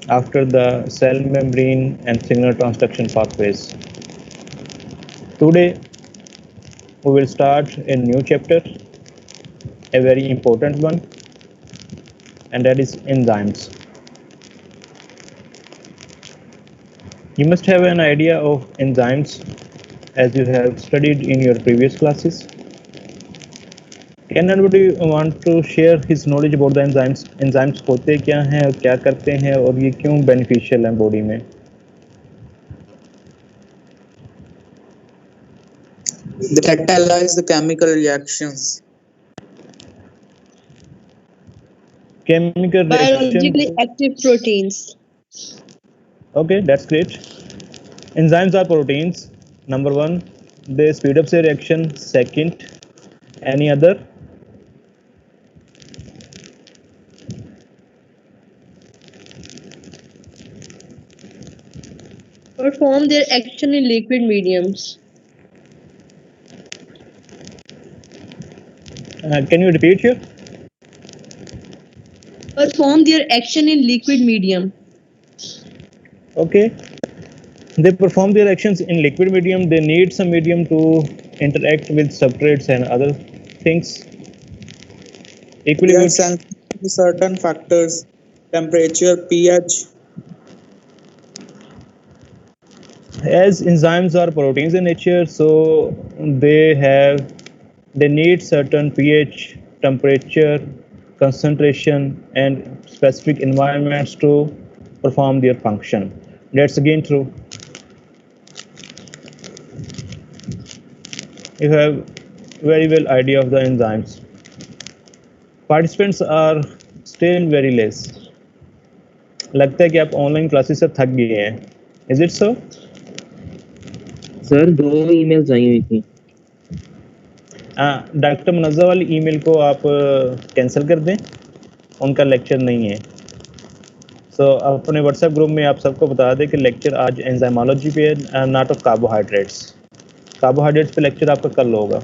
after the cell membrane and signal transduction pathways. Today, we will start a new chapter, a very important one, and that is enzymes. You must have an idea of enzymes as you have studied in your previous classes. Can anybody want to share his knowledge about the enzymes? Enzymes होते क्या हैं और क्या करते हैं और ये क्यों beneficial हैं body में? They catalyze the chemical reactions. Chemical Biologically reaction. active proteins. Okay, that's great. Enzymes are proteins. Number one, they speed up the reaction. Second, any other? Perform their action in liquid mediums. Can you repeat here? Perform their action in liquid medium. Okay. They perform their actions in liquid medium. They need some medium to interact with substrates and other things. They Equilibrium. are sensitive to certain factors, temperature, pH. As enzymes are proteins in nature, so they need certain pH, temperature, concentration, and specific environments to perform their function. That's again true. You have very well idea of the enzymes. Participants are still very less. लगता है कि आप online classes से थक गए हैं. Is it so? Sir 2 emails आई हुई थी. डॉक्टर मुनज़्ज़ा वाली ईमेल को आप कैंसिल कर दें, उनका लेक्चर नहीं है. सो अपने व्हाट्सएप ग्रुप में आप सबको बता दें कि लेक्चर आज एंजाइमोलॉजी पे है, नॉट ऑफ कार्बोहाइड्रेट्स. कार्बोहाइड्रेट्स पे लेक्चर आपका कल होगा.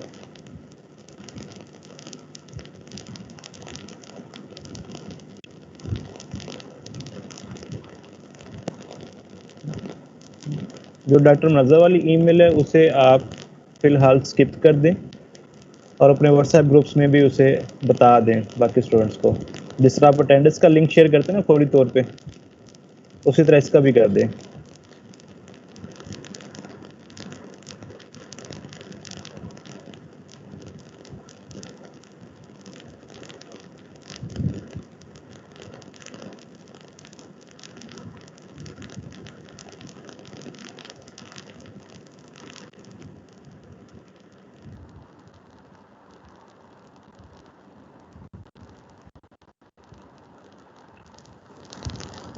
जो डॉक्टर मुनज़्ज़ा वाली ईमेल है उसे आप फ़िलहाल स्किप कर दें और अपने व्हाट्सएप ग्रुप्स में भी उसे बता दें बाकी स्टूडेंट्स को. जिस तरह आप अटेंडेंस का लिंक शेयर करते हैं ना फौरी तौर पे, उसी तरह इसका भी कर दें.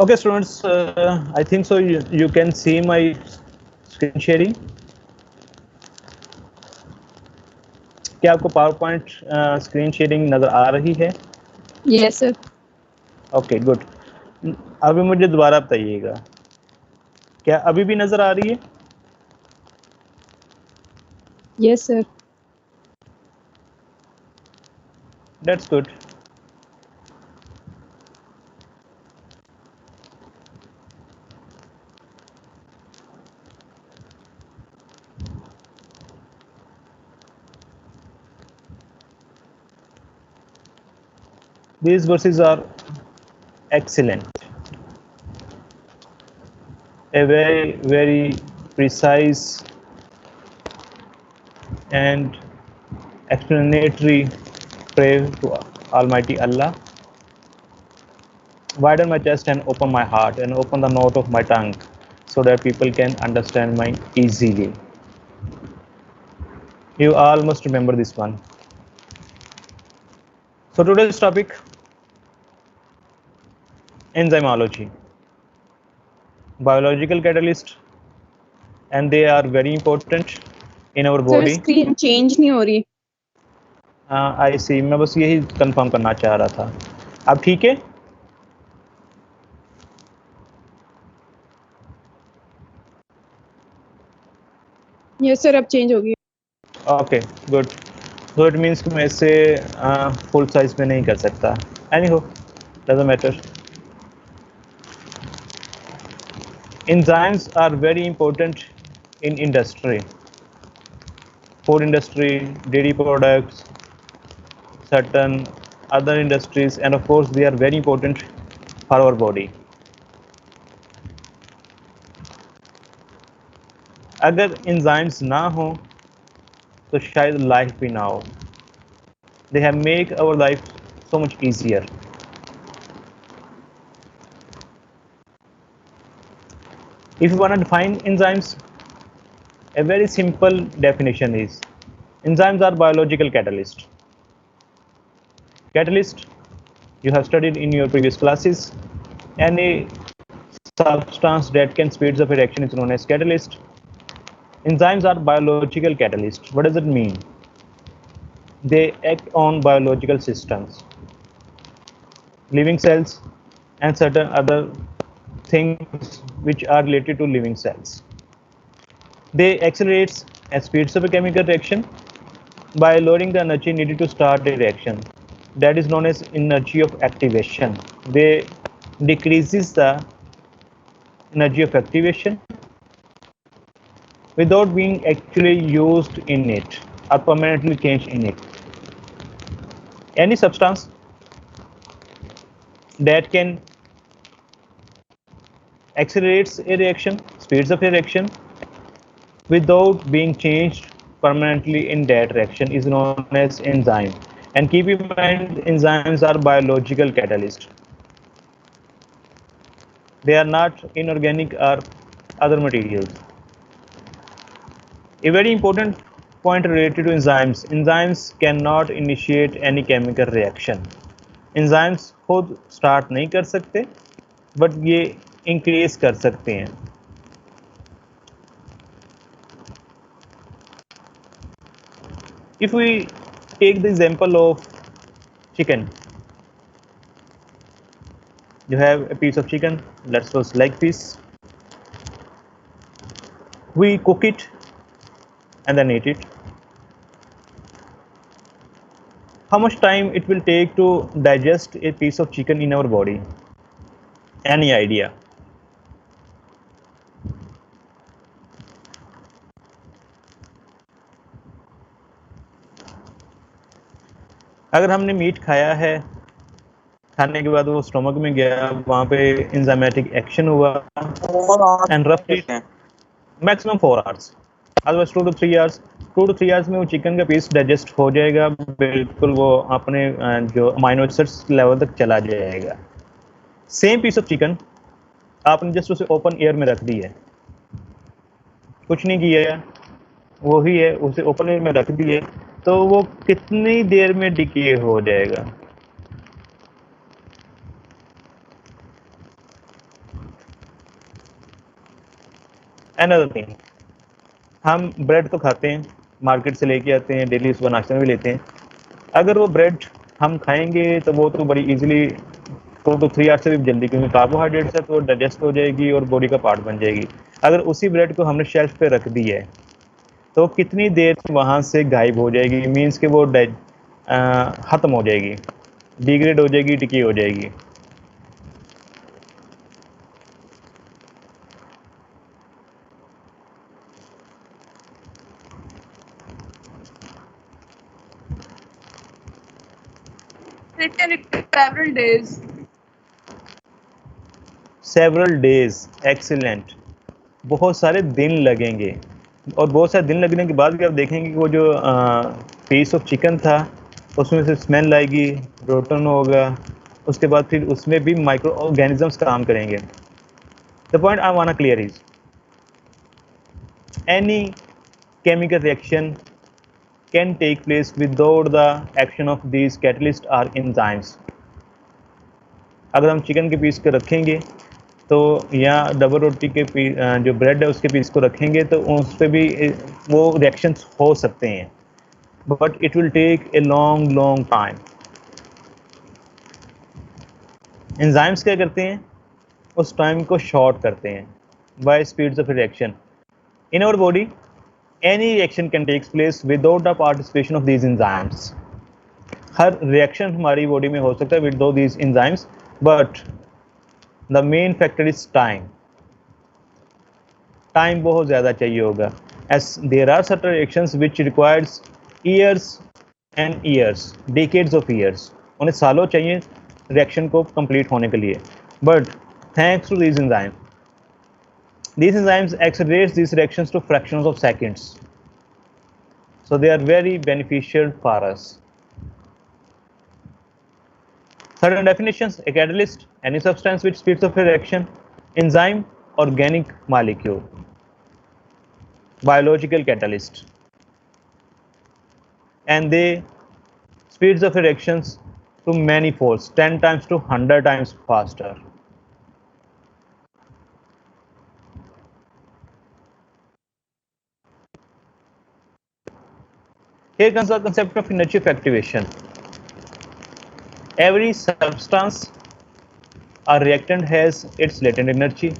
Okay students, I think so you can see my screen sharing. क्या आपको पावर पॉइंट स्क्रीन शेयरिंग नज़र आ रही है? Yes, sir. Okay good. अभी मुझे दोबारा बताइएगा, क्या अभी भी नज़र आ रही है? Yes, sir. That's good. These verses are excellent. A very precise and explanatory prayer to Almighty Allah. Widen my chest and open my heart and open the note of my tongue so that people can understand me easily. You all must remember this one. So today's topic, enzymology. Biological catalyst, and they are very important in our body. Sir, screen change नहीं हो रही. आई सी, मैं बस यही confirm करना चाह रहा था. अब ठीक है? Yes, sir. अब change होगी. Okay good. So it means कि मैं इसे फुल साइज में नहीं कर सकता. एनी हो, doesn't matter. Enzymes are very important in industry, food industry, dairy products, certain other industries, and of course they are very important for our body. अगर enzymes ना हो तो शायद लाइफ भी ना हो. They have make our life so much easier. If you want to define enzymes, a very simple definition is enzymes are biological catalyst. Catalyst, you have studied in your previous classes. Any substance that can speed up a reaction is known as catalyst. Enzymes are biological catalysts. What does it mean? They act on biological systems, living cells, and certain other things which are related to living cells. They accelerate and speeds up a chemical reaction by lowering the energy needed to start a reaction. That is known as energy of activation. They decreases the energy of activation without being actually used in it or permanently changed in it. Any substance that can accelerates a reaction, speeds up a reaction without being changed permanently in that reaction is known as enzyme. And keep in mind, enzymes are biological catalysts. They are not inorganic or other materials. A very important point related to enzymes. Enzymes cannot initiate any chemical reaction. Enzymes खुद start नहीं कर सकते, but ये increase कर सकते हैं. If we take the example of chicken, you have a piece of chicken, let's suppose leg piece. We cook it and then eat it. How much time it will take to digest a piece of chicken in our body? Any idea? अगर हमने meet खाया है, खाने के बाद वो stomach में गया, वहाँ पे एंजाइमेटिक एक्शन हुआ एंड रफली maximum 4 hours, otherwise 2 to 3 hours. 2 to 3 hours में वो चिकन का पीस डाइजेस्ट हो जाएगा, बिल्कुल वो अपने जो अमाइनो एसिड्स लेवल तक चला जाएगा. सेम पीस ऑफ चिकन आपने जस्ट उसे ओपन एयर में रख दी है, कुछ नहीं किया, वही है, उसे ओपन एयर में रख दिए, तो वो कितनी देर में डिके हो जाएगा? अनदर थिंग, हम ब्रेड तो खाते हैं, मार्केट से लेके आते हैं, डेली सुबह नाश्ते में भी लेते हैं. अगर वो ब्रेड हम खाएंगे तो वो तो बड़ी इजीली 2 to 3 आवर्स से भी जल्दी, क्योंकि कार्बोहाइड्रेट्स है तो डाइजेस्ट हो जाएगी और बॉडी का पार्ट बन जाएगी. अगर उसी ब्रेड को हमने शेल्फ पे रख दी है तो कितनी देर वहाँ से गायब हो जाएगी? मीन्स कि वो ख़त्म हो जाएगी, डिग्रेड हो जाएगी, डिके हो जाएगी. It can take several days. Several days, excellent. बहुत सारे दिन लगेंगे, और बहुत सारे दिन लगने के बाद भी आप देखेंगे कि वो जो पीस ऑफ चिकन था उसमें से स्मेल आएगी, रोटन होगा, उसके बाद फिर उसमें भी माइक्रो ऑर्गेनिजम्स काम करेंगे. The point I want to clear is any chemical reaction can take place without the action of these catalysts or enzymes. अगर हम चिकन के पीस को रखेंगे तो या डबल रोटी के जो ब्रेड है उसके पीस को रखेंगे तो उस पर भी वो रिएक्शंस हो सकते हैं, but it will take a long time. Enzymes क्या करते हैं? उस टाइम को शॉर्ट करते हैं by speeds of reaction. In our body any reaction can take place without the participation of these enzymes. Her reaction हमारी body में हो सकता है without these enzymes, but the main factor is time. Time बहुत ज़्यादा चाहिए होगा, as there are certain reactions which requires years and years, decades of years, उन्हें सालों चाहिए रिएक्शन को कंप्लीट होने के लिए, but thanks to these enzymes accelerates these reactions to fractions of seconds, so they are very beneficial for us. Certain definitions: a catalyst, any substance which speeds up a reaction; enzyme, organic molecule; biological catalyst, and they speeds up reactions to many folds, 10 times to 100 times faster. Here comes the concept of energy of activation. Every substance or reactant has its latent energy,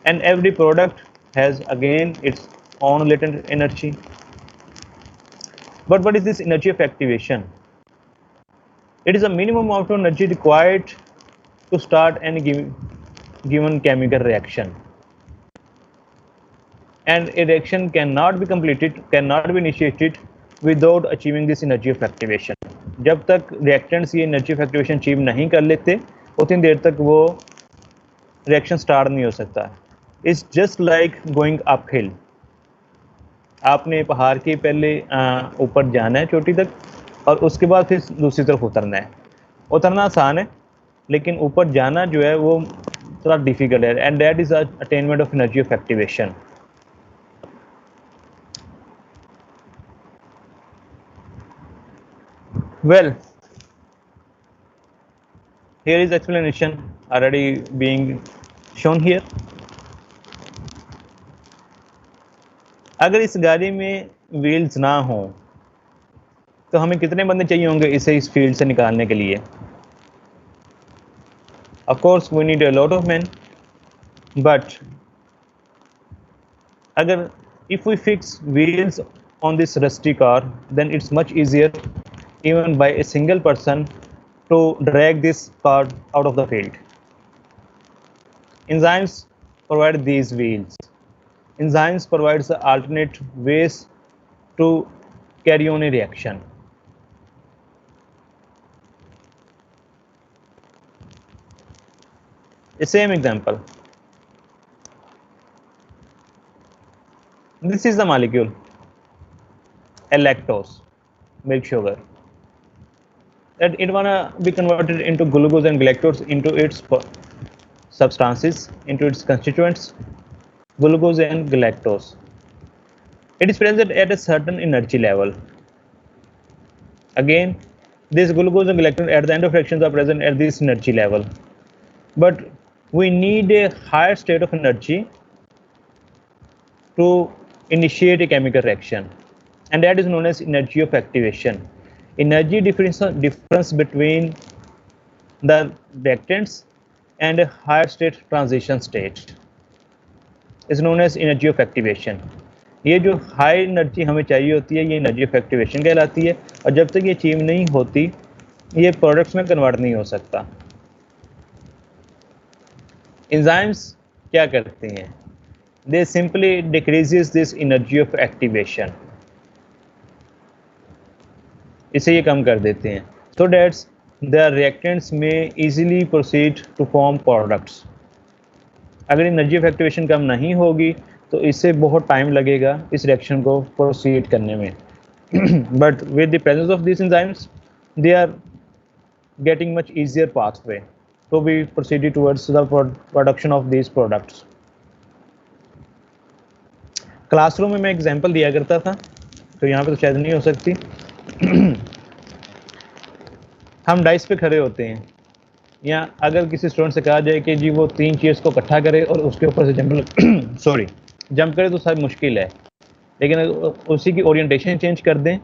and every product has again its own latent energy. But what is this energy of activation? It is a minimum amount of energy required to start any given chemical reaction, and a reaction cannot be initiated without achieving this energy of activation. जब तक reactants ये energy of activation achieve नहीं कर लेते, उतनी देर तक वो reaction start नहीं हो सकता. It's just like going uphill. आपने पहाड़ के पहले ऊपर जाना है चोटी तक, और उसके बाद फिर दूसरी तरफ उतरना है. उतरना आसान है, लेकिन ऊपर जाना जो है वो थोड़ा डिफिकल्ट है, and that is attainment of energy of activation. Well, here is explanation already being shown here. अगर इस गाड़ी में व्हील्स ना हो तो हमें कितने बंदे चाहिए होंगे इसे इस फील्ड से निकालने के लिए? Of course we need a lot of men, but अगर if we fix wheels on this rusty car, then it's much easier even by a single person to drag this car out of the field. Enzymes provide these wheels. Enzymes provides the alternate ways to carry on a reaction. A same example. This is the molecule, a lactose, milk sugar. That it wanna be converted into glucose and galactose into its substances, into its constituents, glucose and galactose. It is present at a certain energy level. Again, this glucose and galactose at the end of reactions are present at this energy level, but we need a higher state of energy to initiate a chemical reaction, and that is known as energy of activation. Energy difference between the reactants and a higher state transition state is known as energy of activation. ये जो high energy हमें चाहिए होती है ये energy of activation कहलाती है, और जब तक ये अचीव नहीं होती ये प्रोडक्ट्स में कन्वर्ट नहीं हो सकता. एंजाइम्स क्या करते हैं? They simply decreases this energy of activation. इसे ये कम कर देते हैं, so that the reactants may easily proceed to form products. अगर एनर्जी ऑफ एक्टिवेशन कम नहीं होगी तो इससे बहुत टाइम लगेगा इस रिएक्शन को प्रोसीड करने में. But with the presence of these enzymes, they are getting much easier pathway to be proceeded towards the production of these products. Classroom में मैं एग्जांपल दिया करता था, तो यहाँ पे तो शायद नहीं हो सकती. हम डाइस पे खड़े होते हैं, या अगर किसी स्टूडेंट से कहा जाए कि जी वो 3 चेयर्स को इकट्ठा करे और उसके ऊपर से जंप करे तो शायद मुश्किल है, लेकिन अगर उसी की ओरिएंटेशन चेंज कर दें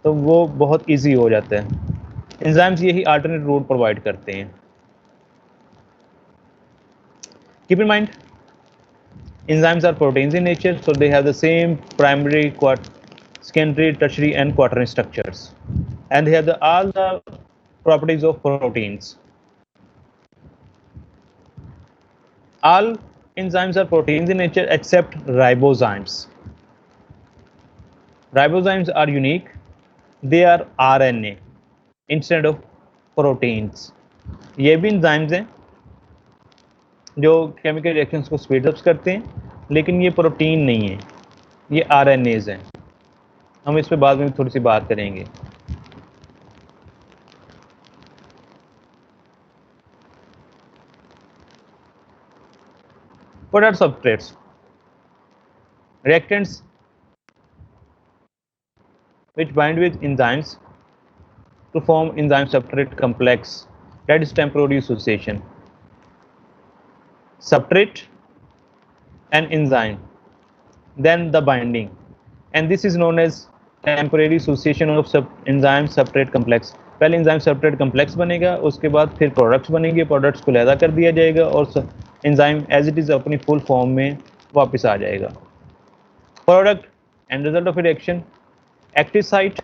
तो वो बहुत इजी हो जाता है. एंजाइम्स यही अल्टरनेट रूट प्रोवाइड करते हैं. Keep in mind, enzymes are proteins in nature, so they have the same primary, secondary, tertiary and quaternary structures, and they have all the properties of proteins. All enzymes are proteins in nature except ribozymes. Ribozymes are unique. They are RNA instead of proteins. ये भी enzymes हैं जो chemical reactions को speed up करते हैं, लेकिन ये protein नहीं है, ये RNAs हैं. हम इस पे बाद में थोड़ी सी बात करेंगे. What are substrates? Reactants which bind with enzymes to form enzyme substrate complex, that is temporary association. Substrate and enzyme, then the binding, and this is known as temporary association of enzyme substrate complex. पहले enzyme substrate complex बनेगा, उसके बाद फिर products बनेंगे, products को लहदा कर दिया जाएगा और enzyme as it is अपनी full form में वापस आ जाएगा. Product and result of a reaction, active site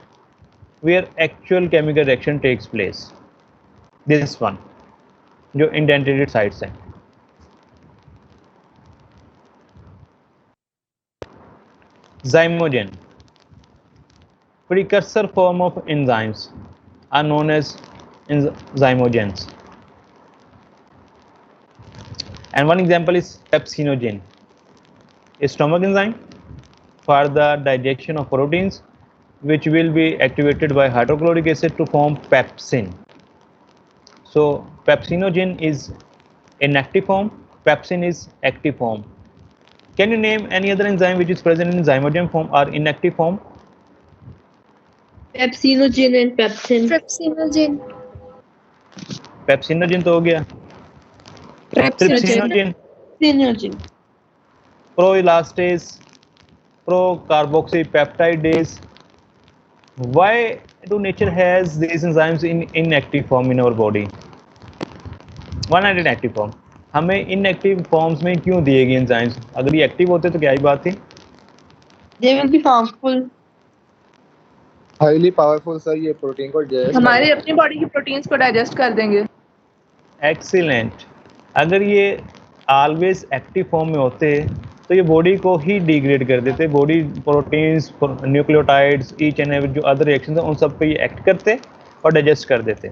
where actual chemical reaction takes place. This one जो indented sites हैं. Zymogen, precursor form of enzymes are known as zymogens. And one example is pepsinogen, a stomach enzyme for the digestion of proteins which will be activated by hydrochloric acid to form pepsin. So pepsinogen is inactive form, pepsin is active form. Can you name any other enzyme which is present in zymogen form or inactive form? Pepsinogen and pepsin. Pepsinogen. Pepsinogen तो हो गया. Trypsinogen, Pepsinogen. proelastase, procarboxypeptidase. Why do nature has these enzymes in inactive form in our body? Why not in active form? हमें inactive forms में क्यों दिए गए enzymes? अगर ये active होते तो क्या ही बात थी? They will be harmful. Highly powerful sir, ये प्रोटीन को digest हमारी अपनी बॉडी की प्रोटीन्स को डाइजेस्ट कर देंगे. Excellent. अगर ये always active form में होते तो ये बॉडी को ही डिग्रेड कर देते. Body proteins, nucleotides, each and every जो अदर रिएक्शंस हैं उन सब पे ये एक्ट करते और डाइजेस्ट कर देते.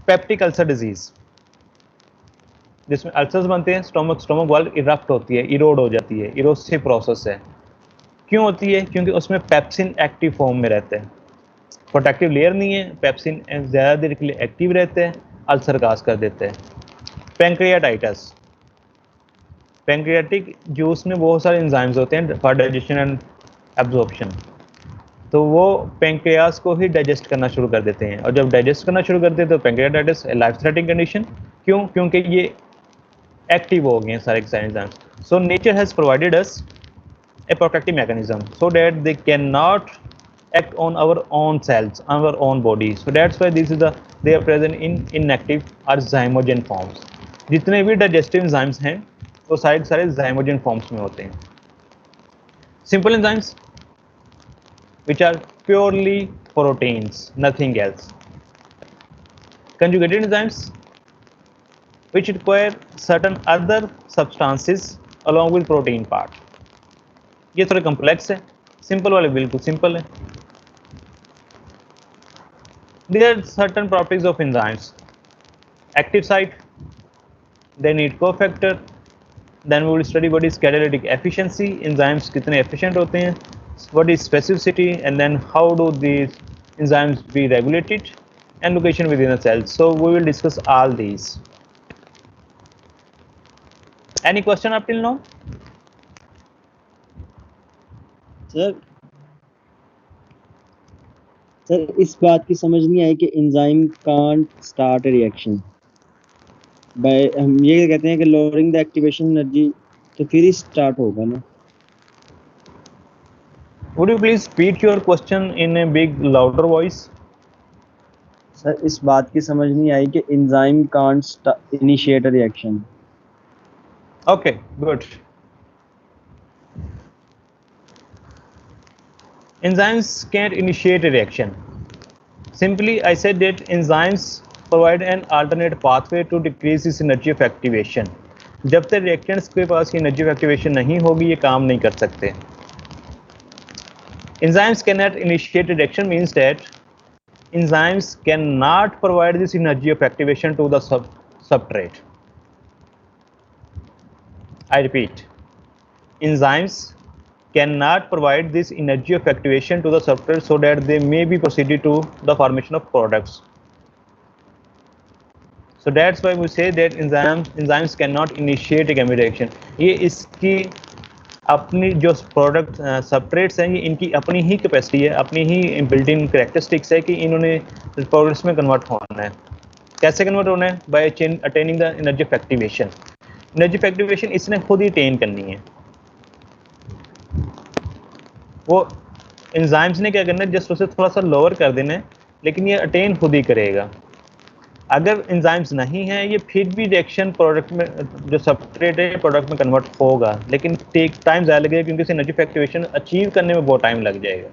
पेप्टिक अल्सर डिजीज, जिसमें अल्सर्स बनते हैं, स्टोमक वॉल इरप्ट होती है, इरोड हो जाती है, इरोसिव प्रोसेस है. क्यों होती है? क्योंकि उसमें पेप्सिन एक्टिव फॉर्म में रहता है. प्रोटेक्टिव लेयर नहीं है, पेप्सिन ज़्यादा देर के लिए एक्टिव रहते हैं, अल्सर काज कर देते हैं. पैंक्रियाटाइटिस, पैंक्रियाटिक जूस में बहुत सारे एंजाइम्स होते हैं फॉर डाइजेशन एंड एब्जॉर्प्शन, तो वो पैंक्रियास को ही डाइजेस्ट करना शुरू कर देते हैं. और जब डाइजेस्ट करना शुरू करते हैं तो पैंक्रियाटाइटिस लाइफ थ्रेटनिंग कंडीशन. क्यों? क्योंकि ये एक्टिव हो गए हैं सारे enzymes. So nature has provided us a protective mechanism so that they cannot act on our own cells, our own body. So that's why they are present in inactive or zymogen forms. जितने भी digestive enzymes हैं वो सारे zymogen forms में होते हैं. Simple enzymes which are purely proteins, nothing else. Conjugated enzymes which require certain other substances along with protein part. ये थोड़े कॉम्प्लेक्स है, सिंपल वाले बिल्कुल सिंपल है. There are certain properties of enzymes. Active site, they need cofactor. Then we will study what is catalytic efficiency, enzymes कितने efficient होते हैं, what is specificity, and then how do these enzymes be regulated, and location within the cells. So we will discuss all these. Any question up till now? Sir इस बात की समझ नहीं आई कि enzyme can't start reaction by, हम ये कहते हैं कि लोअरिंग द एक्टिवेशन एनर्जी, तो फिर ही स्टार्ट होगा ना. Would you please repeat your question in a big louder voice? Sir इस बात की समझ नहीं आई कि enzyme can't initiate a reaction. Okay, good. Enzymes can't initiate a reaction. Simply, I said that enzymes provide an alternate pathway to decrease this energy of activation. जब तक reactants के पास energy of activation नहीं होगी ये काम नहीं कर सकते। Enzymes cannot initiate reaction means that enzymes cannot provide this energy of activation to the substrate. I repeat, enzymes cannot provide this energy of activation to the substrate so that they may be proceeded to the formation of products. So that's why we say that enzymes cannot initiate a chemical reaction. ये इसकी अपनी जो product substrates हैं ये इनकी अपनी ही capacity है, अपनी ही बिल्ट इन कैरेक्टरिस्टिक्स है कि इन्होंने प्रोडक्ट्स में कन्वर्ट होना है। कैसे कन्वर्ट होना है? By attaining the energy of activation. Energy of activation इसने खुद ही अटेन करनी है। वो एंजाइम्स ने क्या करना है, जस्ट उसे थोड़ा सा लोअर कर देना है, लेकिन ये अटेन खुद ही करेगा। अगर एंजाइम्स नहीं है ये फिर भी रिएक्शन प्रोडक्ट में जो सबस्ट्रेट है प्रोडक्ट में कन्वर्ट होगा, लेकिन टेक टाइम ज़्यादा लगेगा क्योंकि इसे एनर्जी ऑफ एक्टिवेशन अचीव करने में बहुत टाइम लग जाएगा।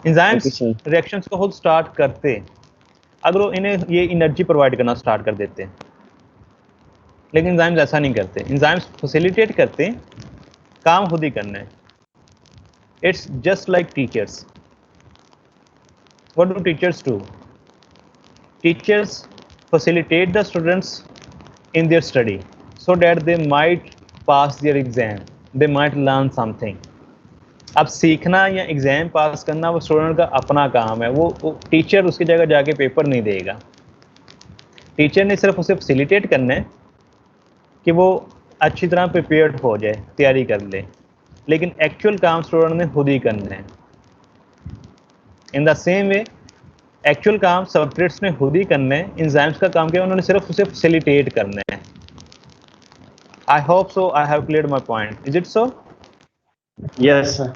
एंजाइम्स रिएक्शंस को खुद स्टार्ट करते अगर वो इन्हें ये एनर्जी प्रोवाइड करना स्टार्ट कर देते, लेकिन एंजाइम्स ऐसा नहीं करते। एंजाइम्स फैसिलिटेट करते, काम खुद ही करना है। It's just like teachers. What do teachers do? Teachers facilitate the students in their study so that they might pass their exam, they might learn something. अब सीखना या एग्ज़ाम पास करना वो स्टूडेंट का अपना काम है, वो टीचर उसकी जगह जाके पेपर नहीं देगा। टीचर ने सिर्फ उसे फैसिलिटेट करना है कि वो अच्छी तरह प्रिपेयर्ड हो जाए, तैयारी कर ले, लेकिन एक्चुअल काम स्टूडेंट ने खुद ही करना है। In the same way actual काम सबस्ट्रेट्स ने खुद ही करना है, एंजाइम्स का काम क्या है, उन्होंने सिर्फ उसे फैसिलिटेट करना है। I hope so I have cleared my point. Is it so? Yes sir.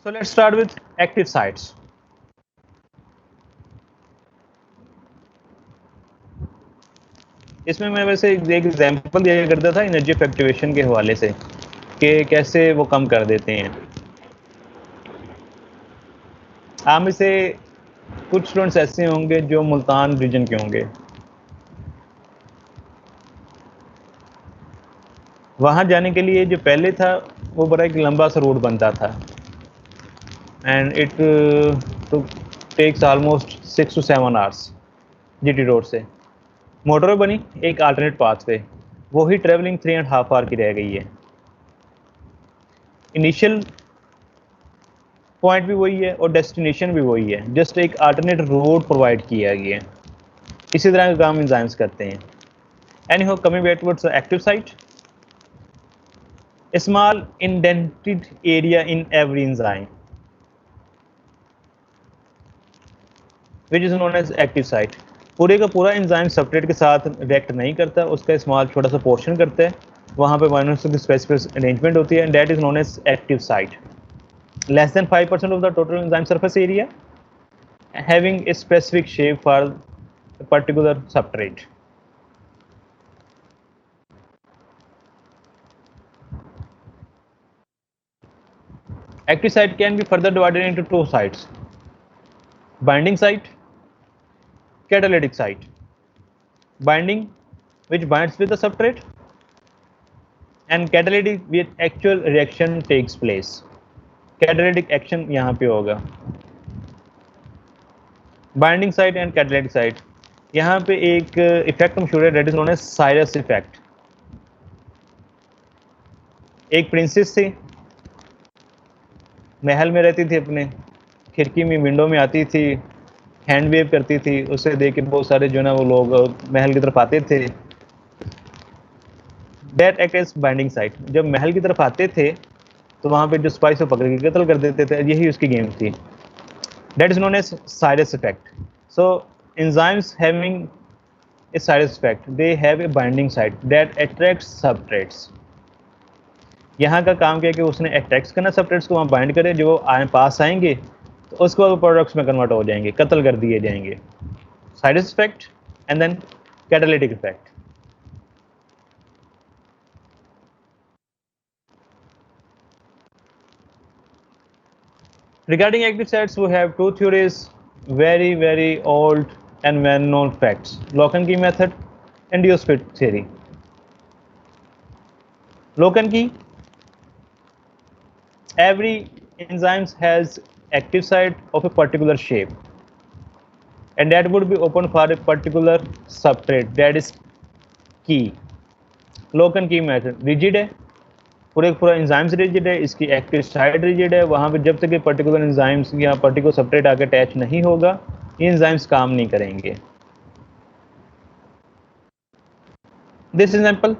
So let's start with active sites. इसमें मैं वैसे एक एग्जांपल दिया करता था एनर्जी ऑफ एक्टिवेशन के हवाले से कि कैसे वो कम कर देते हैं। आप में से कुछ स्टूडेंट्स ऐसे होंगे जो मुल्तान रीजन के होंगे। वहाँ जाने के लिए जो पहले था वो बड़ा एक लंबा सा रोड बनता था and it takes almost 6 to 7 hours GT road से। मोटरवे बनी एक अल्टरनेट पाथ पे, वही ट्रेवलिंग 3.5 hour की रह गई है। इनिशियल पॉइंट भी वही है और डेस्टिनेशन भी वही है, जस्ट एक अल्टरनेट रोड प्रोवाइड किया गया है। इसी तरह का काम एंजाइम्स करते हैं। Anyhow coming back towards active site, small indented area in every enzyme which is known as active site. पूरे का पूरा एंजाइम सबस्ट्रेट के साथ रिएक्ट नहीं करता, उसका स्मॉल छोटा सा पोर्शन करता है, वहाँ पे माइनस की स्पेसिफिक अरेंजमेंट होती है and that is known as active site. Less than 5% of the total enzyme surface area, having a specific shape for a particular substrate. Active site can be further divided into 2 sites: binding site, catalytic site. Binding, which binds with the substrate, and catalytic, where actual reaction takes place. Catalytic action यहाँ पे होगा। Binding site and catalytic site, यहाँ पे एक effect मशहूर है, that is known as Circe effect. एक princess थी, महल में रहती थी, अपने खिड़की में विंडो में आती थी, हैंड वेव करती थी, उसे देख के बहुत सारे जो ना वो लोग महल की तरफ आते थे। That act as binding site. जब महल की तरफ आते थे तो वहाँ पे जो स्पाइस को पकड़ के कत्ल कर देते थे, यही उसकी गेम थी। That is known as Circe effect. So enzymes having a Circe effect, they have a binding site that attracts substrates. यहाँ का काम क्या है कि उसने अट्रैक्ट करना सबस्ट्रेट्स को, वहाँ बाइंड करे, जो पास आएंगे तो उसके बाद प्रोडक्ट्स में कन्वर्ट हो जाएंगे, कत्ल कर दिए जाएंगे। Circe effect and then catalytic effect. Regarding active sites, we have two theories, very old and well-known facts: lock and key method and Dios-Fit theory. Lock and key, every enzyme has active site of a particular shape, and that would be open for a particular substrate, that is key. Lock and key method rigid है, पूरा enzymes rigid है, इसकी active site rigid है, वहाँ पे जब तक ये पर्टिकुलर एंजाइम्स या पर्टिकुलर सबस्ट्रेट आके अटैच नहीं होगा, ये एंजाइम्स काम नहीं करेंगे. This example,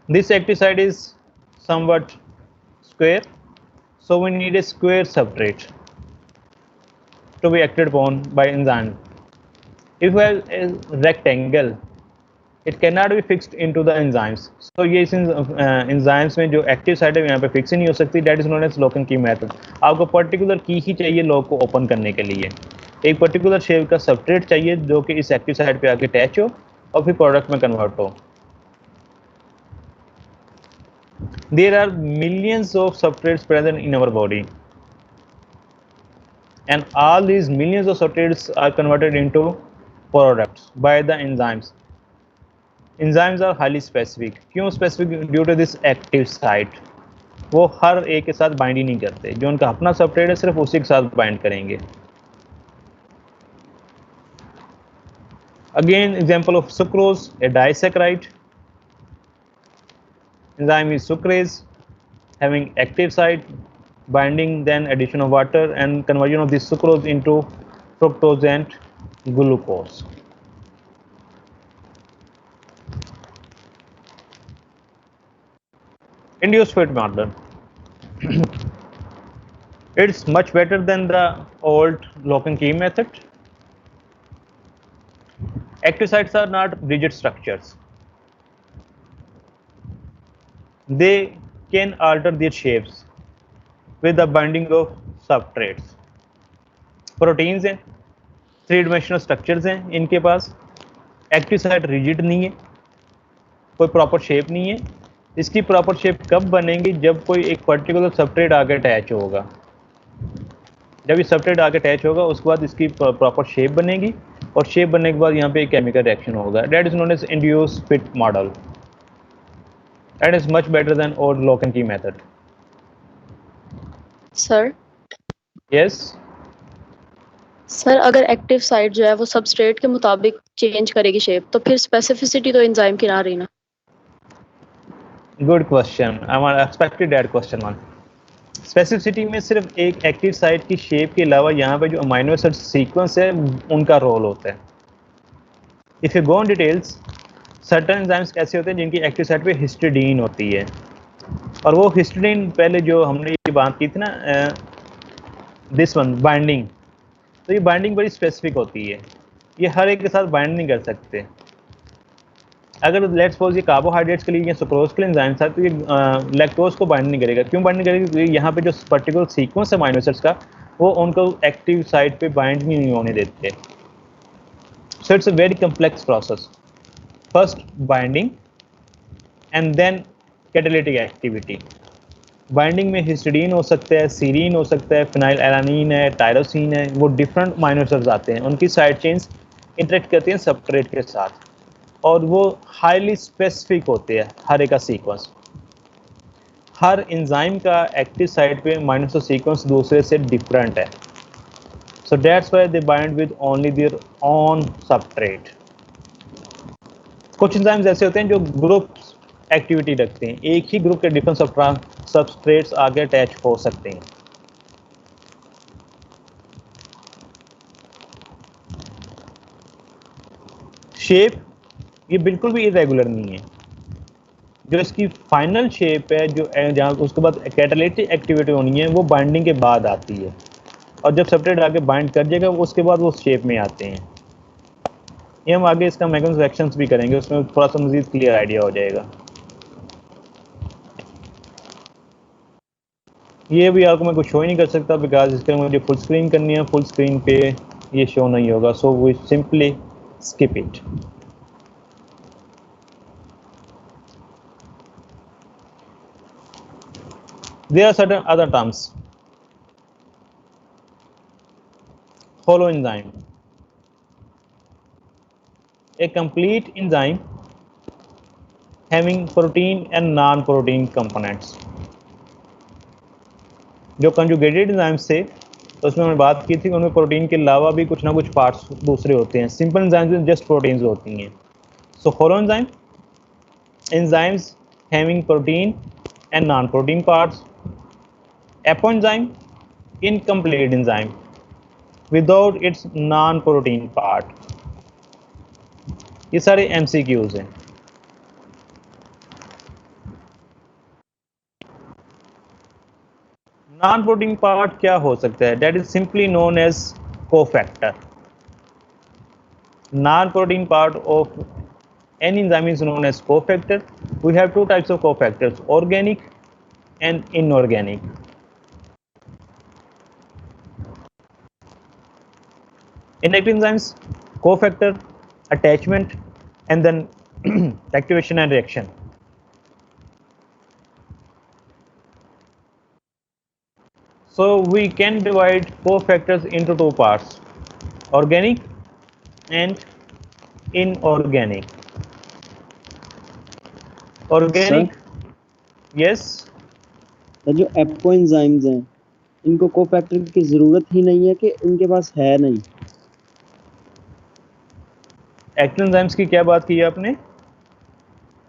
this active site is somewhat square, so we need a square substrate to be acted upon by enzyme. If we have a rectangle, it cannot be fixed into the enzymes. So ये इस enzymes में जो active site है यहाँ पे fix ही नहीं हो सकती. That is known as lock and key method. आपको particular key ही चाहिए lock को open करने के लिए. एक particular shape का substrate चाहिए जो कि इस active site पे आके attach हो और फिर product में convert हो. There are millions of substrates present in our body, and all these millions of substrates are converted into products by the enzymes. Enzymes are highly specific. क्यों specific? Due to this active site. वो हर एक के साथ bind ही नहीं करते, जो उनका अपना सबस्ट्रेट है सिर्फ उसी के साथ बाइंड करेंगे. Again, example of sucrose, a disaccharide. Enzyme is sucrase, having active site, binding, then addition of water and conversion of this sucrose into fructose and glucose. Induced fit model. It's much better than the old lock and key method. Active sites are not rigid structures. They can alter their shapes with the binding of substrates. Proteins हैं, 3-dimensional structures हैं इनके पास. Active site rigid नहीं है, कोई proper shape नहीं है. इसकी proper shape कब बनेगी? जब कोई एक particular substrate आगे attach होगा. जब ये substrate आगे attach होगा उसके बाद इसकी proper shape बनेगी और shape बनने के बाद यहाँ पे एक chemical reaction होगा. That is known as induced fit model. That is much better than old lock and key method. Sir Yes. Sir अगर एक्टिव साइट जो है वो सबस्ट्रेट के मुताबिक चेंज करेगी शेप, तो फिर स्पेसिफिसिटी तो एंजाइम की ना रही ना. Good question. I expected that question one. Specificity में सिर्फ एक एक्टिव साइट की शेप के अलावा यहाँ पे जो अमाइनो एसिड सीक्वेंस है उनका रोल होता है. If you go on details, certain enzymes ऐसे होते हैं जिनकी एक्टिव साइट पे हिस्टिडीन होती है, और वो हिस्टिडीन पहले जो हमने ये बात की थी ना, दिस वन बाइंडिंग, तो ये बाइंडिंग बड़ी स्पेसिफिक होती है. ये हर एक के साथ बाइंड नहीं कर सकते. अगर लेट्स सपोज ये कार्बोहाइड्रेट्स के लिए या सुक्रोज के लिए एंजाइम था तो ये लैक्टोज को बाइंड नहीं करेगा. क्यों बाइंड नहीं करेगा? क्योंकि यहाँ पे जो पर्टिकुलर सीक्वेंस है अमाइनो एसिड्स का वो उनको एक्टिव साइट पे बाइंड नहीं होने देते. So it's a very complex process. First binding and then catalytic activity. Binding में हिस्टिडीन हो सकता है, सीरीन हो सकता है, फिनाइल एलानीन है, टायरोसिन है, वो डिफरेंट अमाइनो एसिड्स आते हैं. उनकी साइड चेन्स इंटरेक्ट करती हैं सबस्ट्रेट के साथ और वो हाईली स्पेसिफिक होते हैं. हर एक का सीक्वेंस, हर एंजाइम का एक्टिव साइट पे अमाइनो एसिड सीक्वेंस दूसरे से डिफरेंट है. So that's why they bind with only their own substrate. कुछ एंजाइम्स ऐसे होते हैं जो ग्रुप एक्टिविटी रखते हैं, एक ही ग्रुप के डिफरेंट सबस्ट्रेट्स आगे अटैच हो सकते हैं. शेप ये बिल्कुल भी इरेगुलर नहीं है. जो इसकी फाइनल शेप है, जो जहाँ उसके बाद कैटालिटिक एक्टिविटी होनी है, वो बाइंडिंग के बाद आती है, और जब सबस्ट्रेट आगे बाइंड कर जाएगा उसके बाद वो शेप में आते हैं. ये हम आगे इसका मैकेनिज्म रिएक्शंस भी करेंगे, उसमें थोड़ा सा मजीद क्लियर आइडिया हो जाएगा. ये भी आपको मैं कुछ शो ही नहीं कर सकता बिकॉज इसके मुझे फुल स्क्रीन करनी है. फुल स्क्रीन पे ये शो नहीं होगा, so we simply skip it. There are certain other terms holoenzyme, a complete enzyme having protein and non-protein components. जो कंजुगेटेड एंजाइम्स थे तो उसमें हमने बात की थी कि उनमें प्रोटीन के अलावा भी कुछ ना कुछ पार्ट्स दूसरे होते हैं. सिंपल एंजाइम्स में जस्ट प्रोटीन्स होती हैं. सो होलोएंजाइम, enzymes having protein and non-protein parts. Apoenzyme, incomplete enzyme without its non-protein part. ये सारे MCQs हैं. Non-protein part क्या हो सकता है? That is simply known as cofactor. Non-protein part of any enzyme is known as cofactor. We have two types of cofactors, organic and inorganic. Inactive enzymes, cofactor, attachment, and then activation and reaction. So we can divide cofactors into two parts, organic and inorganic. Organic, yes. तो जो apoenzymes हैं इनको cofactor की जरूरत ही नहीं है कि इनके पास है नहीं. एक्टिव एंजाइम्स की क्या बात की है आपने?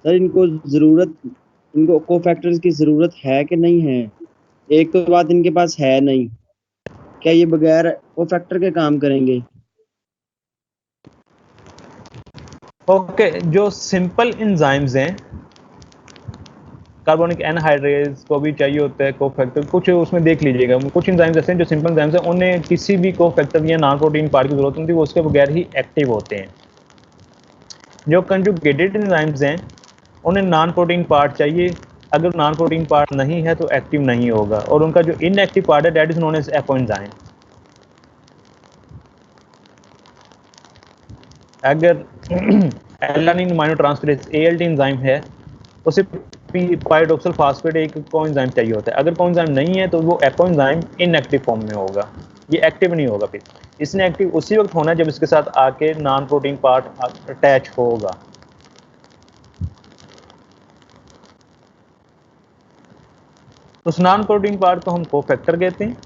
सर इनको कोफैक्टर्स की जरूरत है कि नहीं है? एक तो बात इनके पास है नहीं, क्या ये बगैर कोफैक्टर के काम करेंगे? ओके, जो सिंपल एंजाइम्स हैं, कार्बोनिक एनहाइड्रेज को भी चाहिए होता है कोफैक्टर. कुछ उसमें देख लीजिएगा, कुछ एंजाइम्स ऐसे हैं जो सिंपल एंजाइम्स हैं, उन्हें किसी भी कोफैक्टर या नॉन प्रोटीन पार्ट की जरूरत नहीं होती, वो उसके बगैर ही एक्टिव होते हैं. जो कंजुगेटेड एंजाइम्स हैं उन्हें नॉन प्रोटीन पार्ट चाहिए. अगर नॉन प्रोटीन पार्ट नहीं है तो एक्टिव नहीं होगा, और उनका जो इनएक्टिव पार्ट है that is known as apoenzyme. अगर एलानिन अमाइनोट्रांसफेरेज ALT एंजाइम है, उसे पाइरोडॉक्सिल फास्फेट एक कोएंजाइम चाहिए होता है. अगर कोएंजाइम नहीं है तो वो एपोएंजाइम इनएक्टिव फॉर्म में होगा, ये एक्टिव नहीं होगा. फिर इसने एक्टिव उसी वक्त होना है जब इसके साथ आके नॉन प्रोटीन पार्ट अटैच होगा. उस नॉन प्रोटीन पार्ट को हम कोफैक्टर कहते हैं,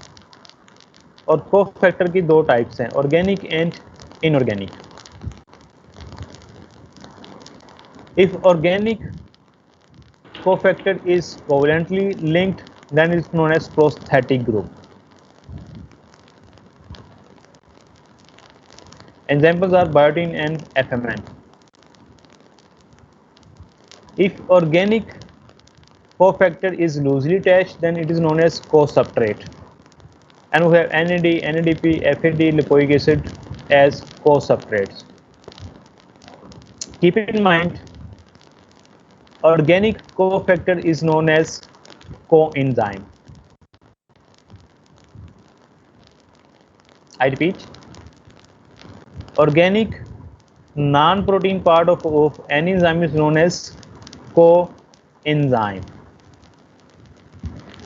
और कोफैक्टर की दो टाइप्स हैं, organic and inorganic. If organic cofactor is covalently linked, then it's known as prosthetic group. Examples are biotin and FMN. If organic cofactor is loosely attached, then it is known as co-substrate. And we have NAD, NADP, FAD, lipoic acid as co-substrates. Keep in mind, organic cofactor is known as coenzyme. I repeat, organic non-protein part of any enzyme is known as coenzyme.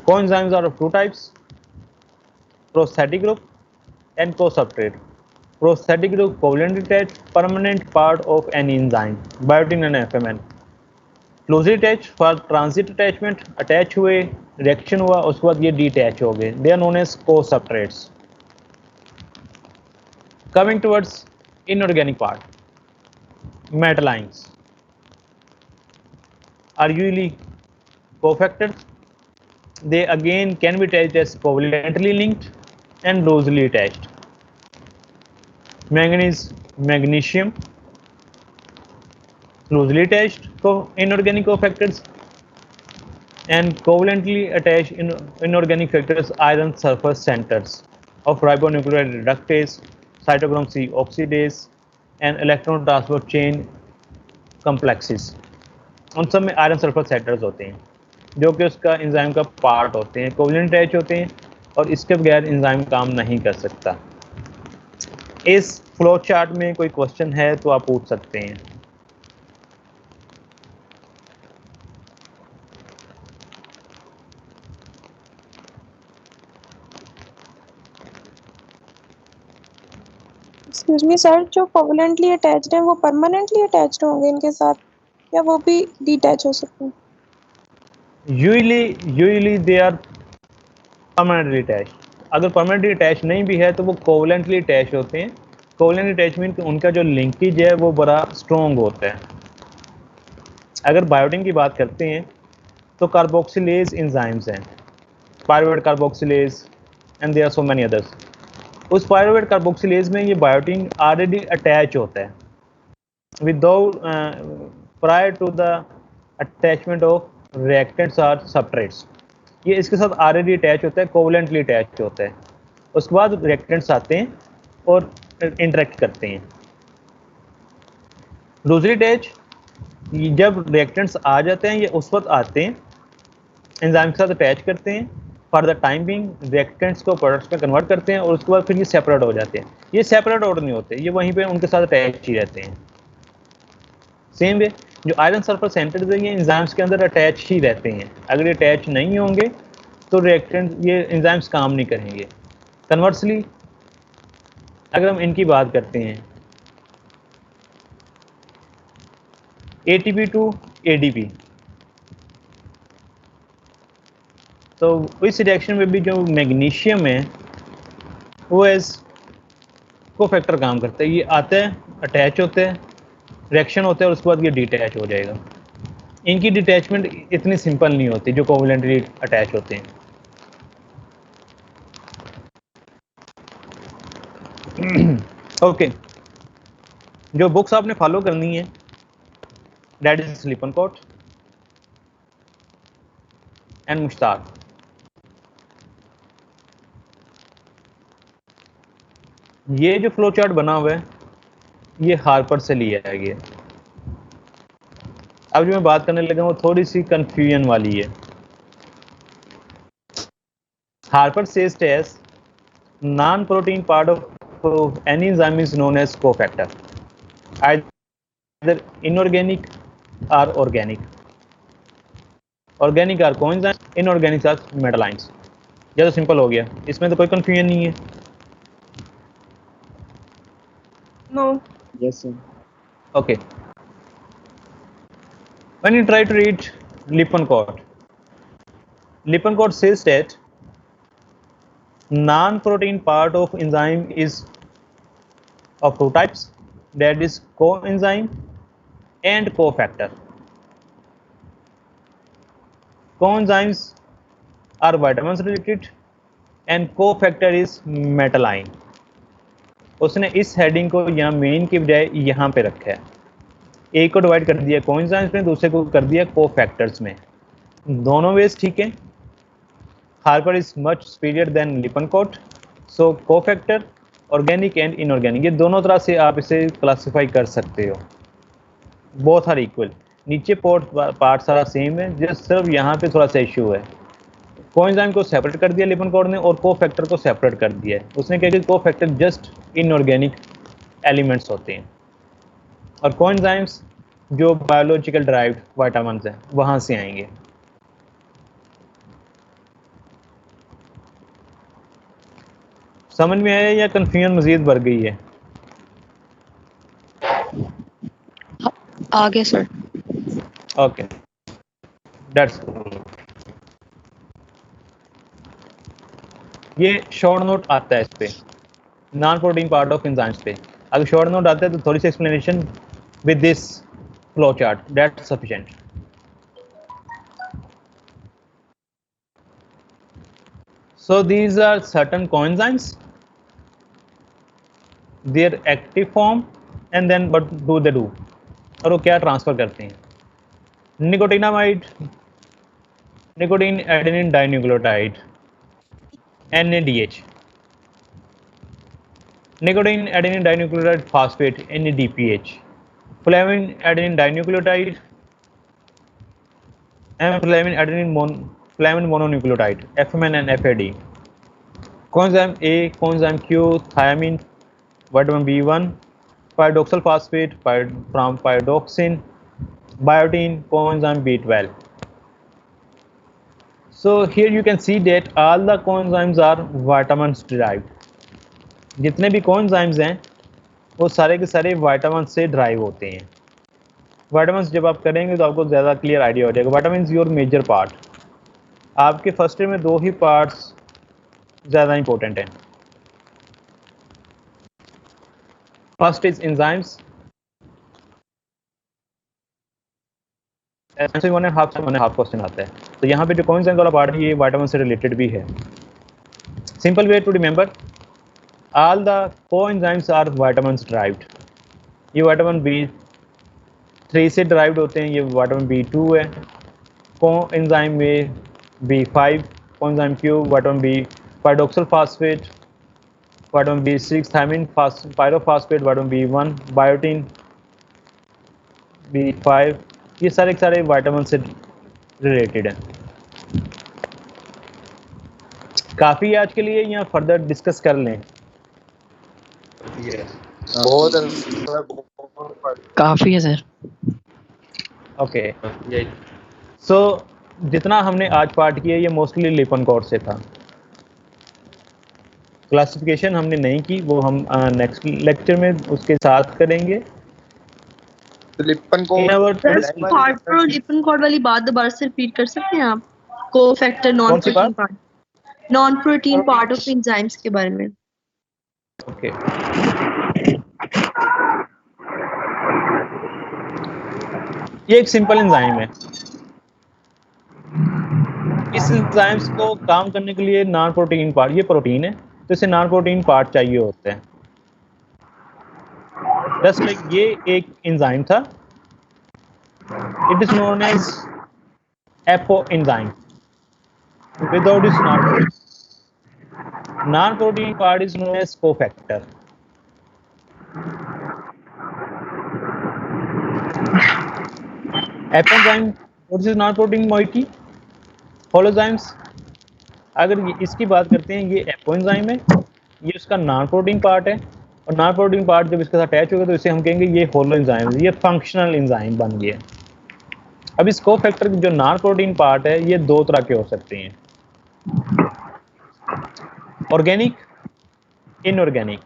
Coenzymes are of two types, prosthetic group and co-substrate. Prosthetic group covalently attached permanent part of any enzyme, biotin and FMN. Closely attach for transit attachment, attach हुए, reaction हुआ, उसके बाद ये detach हो गए. They are known as cosubstrates. Coming towards inorganic part, metal ions are usually cofactors. They again can be attached as covalently linked and loosely attached. Manganese, magnesium, loosely attached inorganic cofactors, and covalently attached inorganic factors, iron surface centers of ribonucleotide reductase, cytochrome C oxidase, and electron transport chain complexes. उन सब में iron sulphur centres होते हैं जो कि उसका enzyme का part होते हैं, कोवलेंट अटैच होते हैं, और इसके बगैर एंजाइम काम नहीं कर सकता. इस फ्लो चार्ट में कोई क्वेश्चन है तो आप पूछ सकते हैं. एक्सक्यूज मी सर, जो कोवलेंटली अटैच्ड हैं वो परमानेंटली अटैच्ड होंगे इनके साथ या वो भी डिटैच हो सकते हैं? Usually they are permanently attach. अगर परमानेंटली अटैच नहीं भी है तो वो कोवलेंटली अटैच होते हैं। कोवलेंटली अटैचमेंट उनका जो लिंकेज है वो बड़ा स्ट्रॉन्ग होता है। अगर बायोटिन की बात करते हैं तो कार्बोक्सिलेज एंजाइम्स हैं, pyruvate carboxylase and there are so many others. उस पायरुवेट कार्बोक्सिलेज में ये बायोटिन ऑलरेडी अटैच होता है without prior to the attachment of reactants और सबस्ट्रेट्स। ये इसके साथ ऑलरेडी अटैच होता है, कोवलेंटली अटैच होता है। उसके बाद रिएक्टेंट्स आते हैं और इंटरेक्ट करते हैं। दूसरी अटैच जब रिएक्टेंट्स आ जाते हैं ये उस वक्त आते हैं, एंजाइम के साथ अटैच करते हैं, for the time being reactants को प्रोडक्ट्स में कन्वर्ट करते हैं और उसके बाद फिर ये सेपरेट हो जाते हैं। ये सेपरेट और नहीं होते, ये वहीं पे उनके साथ अटैच ही रहते हैं। सेम वे जो आयरन सल्फर सेंटर्स है ये एंजाइम्स के अंदर अटैच ही रहते हैं। अगर ये अटैच नहीं होंगे तो रिएक्टेंट ये एंजाइम्स काम नहीं करेंगे। कन्वर्सली अगर हम इनकी बात करते हैं ATP टू ADP, तो इस रिएक्शन में भी जो मैग्नीशियम है वो एज कोफैक्टर काम करता है। ये आता है, अटैच होता है, रिएक्शन होता है और उसके बाद ये डिटैच हो जाएगा। इनकी डिटैचमेंट इतनी सिंपल नहीं होती जो कोवलेंटली अटैच होते हैं। ओके, जो बुक्स आपने फॉलो करनी है दैट इज लिपनकोट एंड मुश्ताक। ये जो फ्लो चार्ट बना हुआ है ये हार्पर से लिया गया। अब जो मैं बात करने लगा वो थोड़ी सी कंफ्यूजन वाली है। Harper says as non protein part of any enzyme is known as cofactor, either inorganic और organic. Organic are coenzyme, inorganic are metal ions. ज़्यादा सिंपल हो गया, इसमें तो कोई कंफ्यूजन नहीं है। No. Yes, sir. Okay. When you try to read Lippincott, Lippincott says that non-protein part of enzyme is of two types, that is coenzyme and cofactor. Coenzymes are vitamins related and cofactor is metaline. उसने इस heading को यहाँ main की बजाय यहाँ पे रखा है। एक को डिवाइड कर दिया कोएंजाइम्स में, दूसरे को कर दिया कोफैक्टर्स में। दोनों वेज ठीक है। Harper is much superior than Lippincott, so cofactor organic and inorganic ये दोनों तरह से आप इसे क्लासिफाई कर सकते हो। Both are equal. नीचे पार्ट सारा सेम है, जस्ट सिर्फ यहाँ पे थोड़ा सा इशू है। कोएंजाइम को सेपरेट कर दिया लिपनकोट ने और कोफैक्टर को सेपरेट कर दिया है। उसने कहा कि कोफैक्टर जस्ट इनऑर्गेनिक एलिमेंट्स होते हैं और कोएंजाइम्स जो बायोलॉजिकल ड्राइव्ड विटामिन्स हैं वहाँ से आएंगे। समझ में आया या कंफ्यूजन मजीद बढ़ गई है? आगे सर। ओके, दैट्स ये शॉर्ट नोट आता है इस पे non protein part of enzymes पे। अगर शॉर्ट नोट आता है तो थोड़ी सी explanation with this flow chart that's sufficient. So these are certain coenzymes, their active form, and then what do they do? और वो क्या ट्रांसफर करते हैं? Nicotinamide, nicotine adenine dinucleotide, NADH, nicotine adenine dinucleotide phosphate NADPH, flavin adenine dinucleotide, flavin adenine flavin mononucleotide FMN and FAD, coenzyme A, coenzyme Q, thiamine, vitamin B1, pyridoxal phosphate from pyridoxine, biotin, coenzyme B12. So here you can see that all the coenzymes are vitamins derived. जितने भी coenzymes हैं वो सारे के सारे vitamin से drive होते हैं। विटामिन जब आप करेंगे तो आपको ज़्यादा क्लियर आइडिया हो जाएगा। Vitamin your major part. आपके फर्स्ट ईयर में 2 ही पार्ट्स ज़्यादा इंपॉर्टेंट हैं। फर्स्ट इज एंजाइम्स, 1.5 क्वेश्चन आता है। तो यहाँ पे जो कोएंजाइम वाला पार्ट है ये विटामिन से रिलेटेड भी है। Simple way to remember, all the coenzymes are vitamin derived. ये विटामिन B3 से ड्राइव्ड होते हैं, ये विटामिन B2 है। कोएंजाइम में B5, coenzyme Q, vitamin B pyridoxal phosphate, vitamin B6 thiamine pyrophosphate, vitamin B1 biotin, B5, ये सारे के सारे विटामिन से रिलेटेड हैं। काफ़ी आज के लिए, या फर्दर डिस्कस कर लें? बहुत काफी है सर। ओके, सो जितना हमने आज पार्ट किया ये मोस्टली लिपनकोड से था। क्लासिफिकेशन हमने नहीं की, वो हम नेक्स्ट लेक्चर में उसके साथ करेंगे। लिपन को हार्पर और लिपन कॉर्ड वाली बात दोबारा से रिपीट कर सकते हैं आप? को फैक्टर नॉन कौन सी प्रोटीन बात? Part, non protein part of enzymes के बारे में। ओके, ये एक सिंपल एंजाइम है। इस एंजाइम्स को काम करने के लिए नॉन प्रोटीन पार्ट, ये प्रोटीन है तो इसे नॉन प्रोटीन पार्ट चाहिए होते हैं। जस्ट लाइक ये एक एंजाइम था, it is known as apo enzyme. Without इस non protein part is known as cofactor. Apo enzyme what is non protein moiety holoenzymes. अगर इसकी बात करते हैं, ये एपो एंजाइम है, ये उसका नॉन प्रोटीन पार्ट है, और नॉन प्रोटीन पार्ट जब इसके साथ अटैच होगा तो इसे हम कहेंगे ये होलो एंजाइम, ये फंक्शनल एंजाइम बन गया। अब इस कोफैक्टर जो नॉन प्रोटीन पार्ट है ये 2 तरह के हो सकते हैं, organic, inorganic.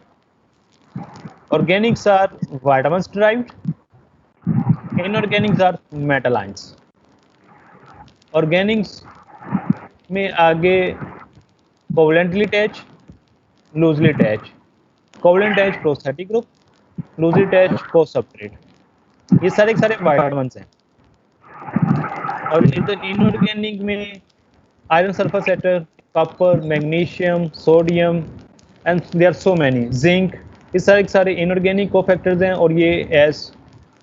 Organics are vitamin derived, inorganics are metal ions. Organics में आगे covalently attach, loosely attach. Covalent attach prosthetic group, loosely attach cosubstrate. ये सारे के सारे विटामिन्स हैं। और इनऑर्गेनिक में iron sulphur atom, copper, magnesium, sodium and there are so many, zinc, ये सारे के सारे इनऑर्गेनिक कोफैक्टर्स हैं, और ये एज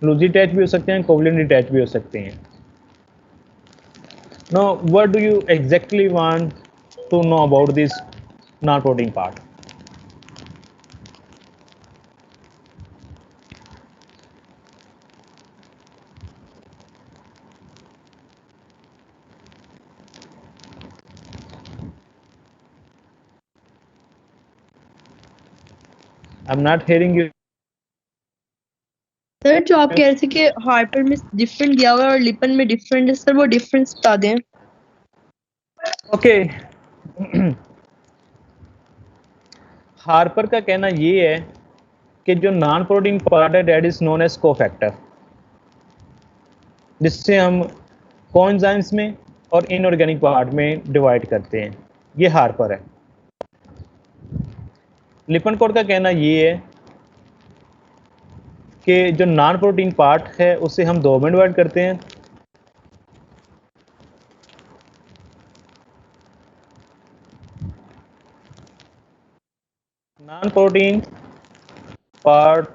लूजली अटैच भी हो सकते हैं, कोवलेंटली अटैच भी हो सकते हैं। Now, what do you exactly want to know about this non-protein part? I'm not hearing you. Sir जो आप कह रहे थे कि हार्पर में डिफरेंट दिया हुआ है और लिपन में डिफरेंट है, सर वो डिफरेंस बता दें। ओके, हार्पर का कहना ये है कि जो नॉन प्रोटीन पार्ट है that is known as cofactor, जिससे हम कोएंजाइम्स में और इनऑर्गेनिक पार्ट में डिवाइड करते हैं, ये हार्पर है। लिपनकोड का कहना ये है कि जो नॉन प्रोटीन पार्ट है उसे हम 2 में डिवाइड करते हैं। Non protein part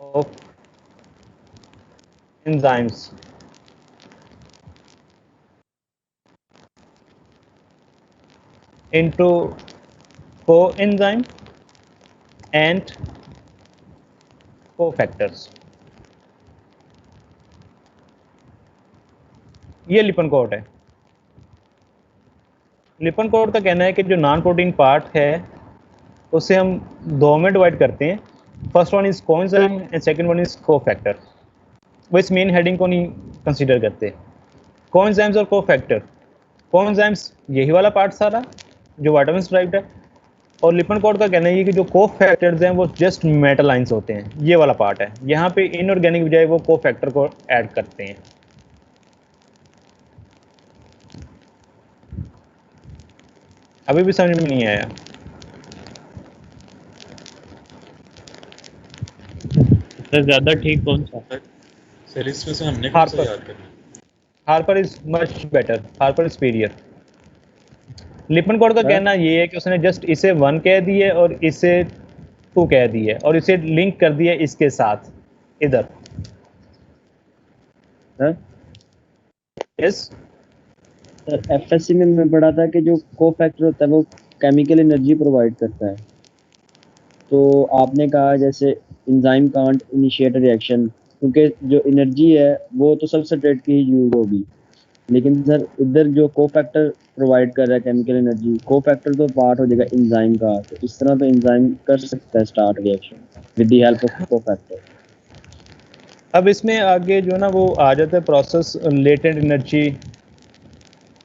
of enzymes into coenzyme and cofactors। ये लिपनकोड है। लिपनकोड का कहना है कि जो नॉन प्रोटीन पार्ट है उसे हम 2 में डिवाइड करते हैं। First one is coenzyme and second one is cofactor. वो इस मेन हेडिंग को नहीं कंसीडर करते। कोएंजाइम्स और कोफैक्टर। कोएंजाइम्स यही वाला पार्ट सारा जो विटामिन ड्राइव्ड है, और लिपनकॉर्ड का कहना है कि जो कोफैक्टर्स हैं वो जस्ट मेटल आइंस होते हैं, ये वाला पार्ट है। यहाँ पे इनऑर्गेनिक बजाय वो कोफैक्टर को ऐड करते हैं। अभी भी समझ में नहीं आया? सर ज्यादा ठीक कौन सा? सर इसमें से हमने कौन सा याद करना? Harper is much better, Harper superior. Lippincott का कहना ये है कि उसने जस्ट इसे 1 कह दिए और इसे 2 कह दिए और इसे लिंक कर दिया इसके साथ इधर। यस सर एफएससी में मैं पढ़ा था कि जो कोफैक्टर होता है वो केमिकल एनर्जी प्रोवाइड करता है। तो आपने कहा जैसे एंजाइम कांट इनिशिएट रिएक्शन, क्योंकि जो एनर्जी है वो तो सबस्ट्रेट की ही यूज होगी, लेकिन सर इधर जो कोफैक्टर प्रोवाइड कर रहा है केमिकल एनर्जी, कोफैक्टर तो पार्ट हो जाएगा एंजाइम का। तो इस तरह तो एंजाइम कर सकता है start reaction with the help of cofactor. अब इसमें आगे जो ना वो आ जाता है process latent energy,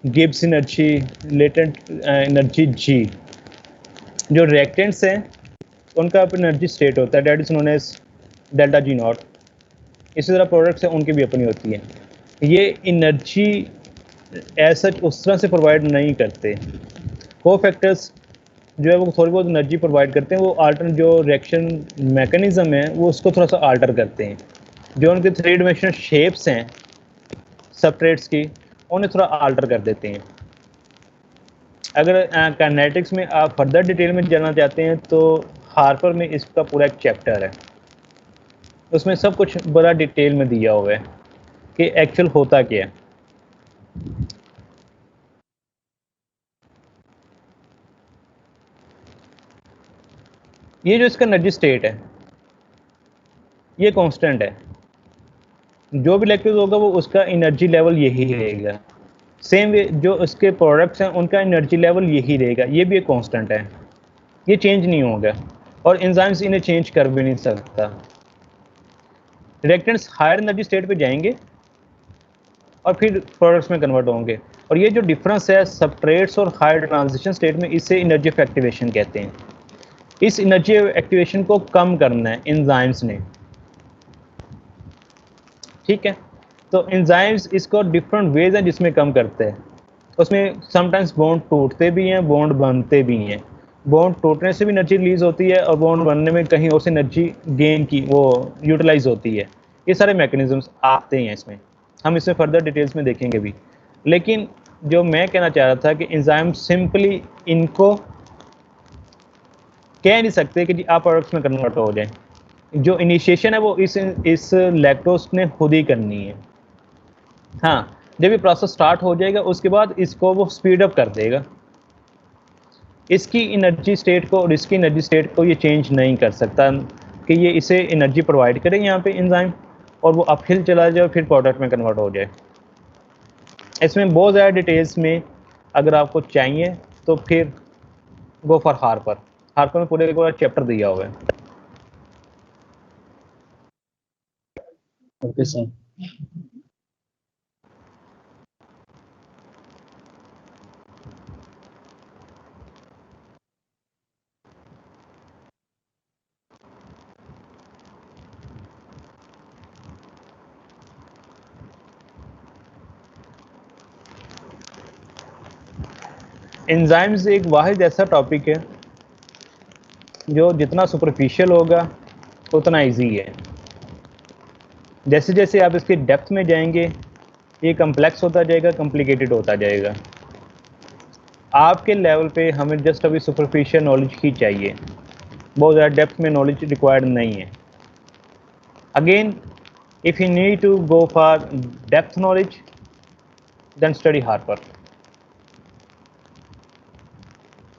Gibbs energy, latent energy G. जो रिएक्टेंट्स हैं उनका अपना एनर्जी स्टेट होता है, that is known as delta G naught. इसी तरह प्रोडक्ट्स हैं उनकी भी अपनी होती है। ये एनर्जी ऐसा उस तरह से प्रोवाइड नहीं करते। कोफैक्टर्स जो है वो थोड़ी बहुत एनर्जी प्रोवाइड करते हैं, वो आल्टर जो रिएक्शन मैकेनिज्म है वो उसको थोड़ा सा आल्टर करते हैं। जो उनके 3 डायमेंशनल शेप्स हैं सबस्ट्रेट्स की, उन्हें थोड़ा आल्टर कर देते हैं। अगर काइनेटिक्स में आप फर्दर डिटेल में जानना चाहते हैं तो हार्पर में इसका पूरा एक चैप्टर है, उसमें सब कुछ बड़ा डिटेल में दिया हुआ है कि एक्चुअल होता क्या है। ये जो इसका एनर्जी स्टेट है ये कांस्टेंट है, जो भी लैक्टोज होगा वो उसका एनर्जी लेवल यही रहेगा। सेम वे जो उसके प्रोडक्ट्स हैं उनका एनर्जी लेवल यही रहेगा, ये भी एक कांस्टेंट है, ये चेंज नहीं होगा और एंजाइम्स इन्हें चेंज कर भी नहीं सकता। रिएक्टेंट्स हायर एनर्जी स्टेट पे जाएंगे और फिर प्रोडक्ट्स में कन्वर्ट होंगे, और ये जो डिफरेंस है सबस्ट्रेट्स और हायर ट्रांजिशन स्टेट में, इसे एनर्जी ऑफ एक्टिवेशन कहते हैं। इस एनर्जी एक्टिवेशन को कम करना है एंजाइम्स ने, ठीक है। तो एंजाइम्स इसको डिफरेंट वेज हैं जिसमें कम करते हैं। उसमें समटाइम्स बॉन्ड टूटते भी हैं, बॉन्ड बनते भी हैं। बॉन्ड टूटने से भी एनर्जी रिलीज होती है और बॉन्ड बनने में कहीं और से एनर्जी गेन की वो यूटिलाइज होती है। ये सारे मैकेनिज्म्स आते हैं इसमें, हम इसमें फर्दर डिटेल्स में देखेंगे भी। लेकिन जो मैं कहना चाह रहा था कि एंजाइम सिंपली इनको कह नहीं सकते कि जी आप प्रोडक्ट्स में कन्वर्ट हो जाएं। जो इनिशिएशन है वो इस लैक्टोज ने खुद ही करनी है। हाँ, जब ये प्रोसेस स्टार्ट हो जाएगा उसके बाद इसको वो स्पीड अप कर देगा। इसकी एनर्जी स्टेट को और इसकी एनर्जी स्टेट को ये चेंज नहीं कर सकता कि ये इसे एनर्जी प्रोवाइड करे यहाँ पे एंजाइम और वो अपहिल चला जाए फिर प्रोडक्ट में कन्वर्ट हो जाए। इसमें बहुत ज़्यादा डिटेल्स में अगर आपको चाहिए तो फिर गो फॉर हार्पर। हार्पर में पूरे पूरा चैप्टर दिया हुआ है। Okay sir. एंजाइम्स एक वाहिद ऐसा टॉपिक है जो जितना सुपरफिशियल होगा उतना इजी है। जैसे जैसे आप इसके डेप्थ में जाएंगे ये कम्प्लेक्स होता जाएगा, कॉम्प्लिकेटेड होता जाएगा। आपके लेवल पे हमें जस्ट अभी सुपरफिशियल नॉलेज ही चाहिए, बहुत ज़्यादा डेप्थ में नॉलेज रिक्वायर्ड नहीं है। Again if you need to go for depth knowledge then study Harper.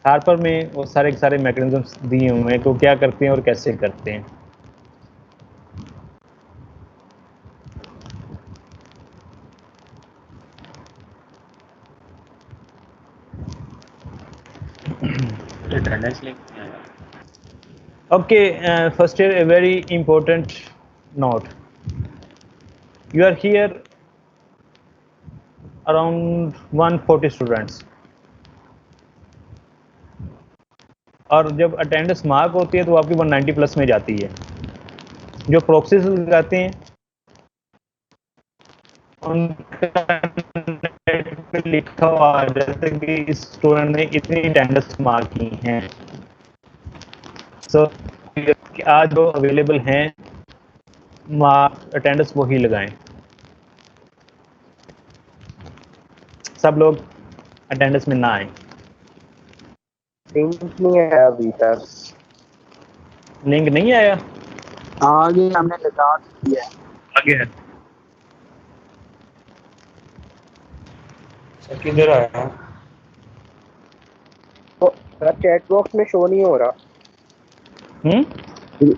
Harper में वो सारे के सारे मैकेनिज्म्स दिए हुए हैं, तो क्या करते हैं और कैसे करते हैं। Okay, first here a very important note. You are here around 140 students. और जब अटेंडेंस मार्क होती है तो वो आपकी 190 प्लस में जाती है। जो प्रॉक्सीज लगाते हैं उनका पे लिखा हुआ है जैसे कि इस स्टूडेंट ने इतनी अटेंडेंस मार्क की हैं। सो आज जो अवेलेबल हैं मार्क अटेंडेंस वही लगाएं। सब लोग अटेंडेंस में ना आए। लिंक नहीं आया अभी तक। लिंक नहीं आया? आगे हमने लगा दिया। आगे है। किधर आया? तो चैट बॉक्स में शो नहीं हो रहा।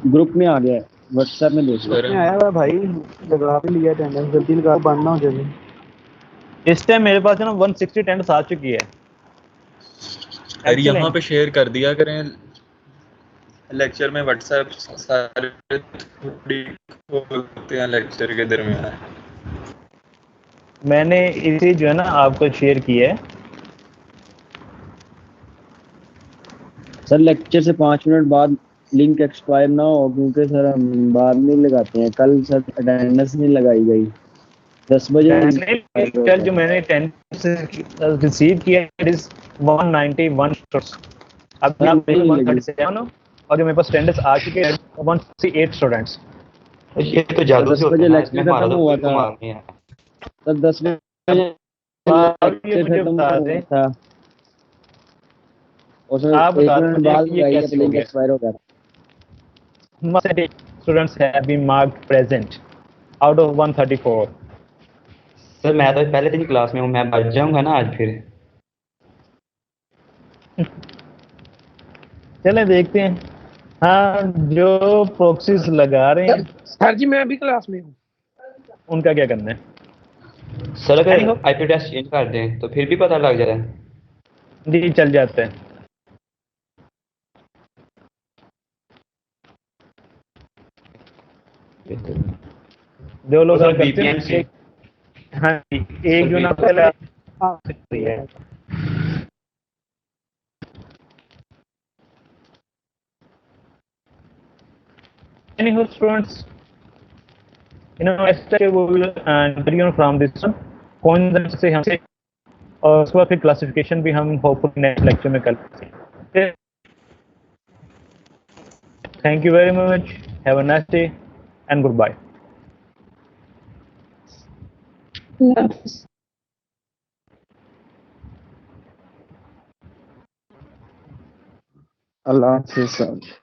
ग्रुप में आ गया है, व्हाट्सएप में देख लो। सर आया हुआ भाई, लगा भी लिया अटेंडेंस, जल्दी लगा बंद ना हो जाए। इस टाइम मेरे पास है ना 160 अटेंडेंस आ चुकी है। अरे यहाँ पे शेयर कर दिया करें लेक्चर में, व्हाट्सएप सारे थोड़ी होते हैं लेक्चर के दरमियान। मैंने इसे जो है ना आपको शेयर किया है। सर लेक्चर से 5 मिनट बाद लिंक एक्सपायर ना हो, क्योंकि सर हम बाद में लगाते हैं। कल सर अटेंडेंस नहीं लगाई गई, 10 बजे कल जो मैंने अटेंडेंस रिसीव किया इट इज 191 स्टूडेंट्स। अब यहाँ पे 137 हो और जो मेरे पास अटेंडेंस आ चुके हैं 168 स्टूडेंट्स। ये तो जादू से होता है, इसमें हमारा तो कोई कमाल नहीं है। सर 10 बजे खत्म हुआ था और सर आप 1 बता मिनट दीजिए बाद कि ये लगाई कैसे तो हो लिंक गया? एक्सपायर हो गया। Students have been marked present out of 134. Sir मैं तो पहले दिन क्लास में हूँ, मैं बच जाऊंगा ना आज फिर। चलें देखते हैं। हाँ, जो प्रॉक्सीज लगा रहे हैं सर जी मैं अभी क्लास में हूँ। उनका क्या करना है? सर अगर आईपी एड्रेस चेंज कर दें तो फिर भी पता लग जाता है। जी चल जाता है। जो लोग सर करते VPN से हैं हाँ जी, एक जो ना पहले सकती है। Anyhow, students, next we will carry on from this one. कौन से हमसे और उसके बाद फिर क्लासिफिकेशन भी हम होपफुली नेक्स्ट लेक्चर में कर सकते हैं। Thank you very much. Have a nice day and goodbye. अल्लाह हाफिज़।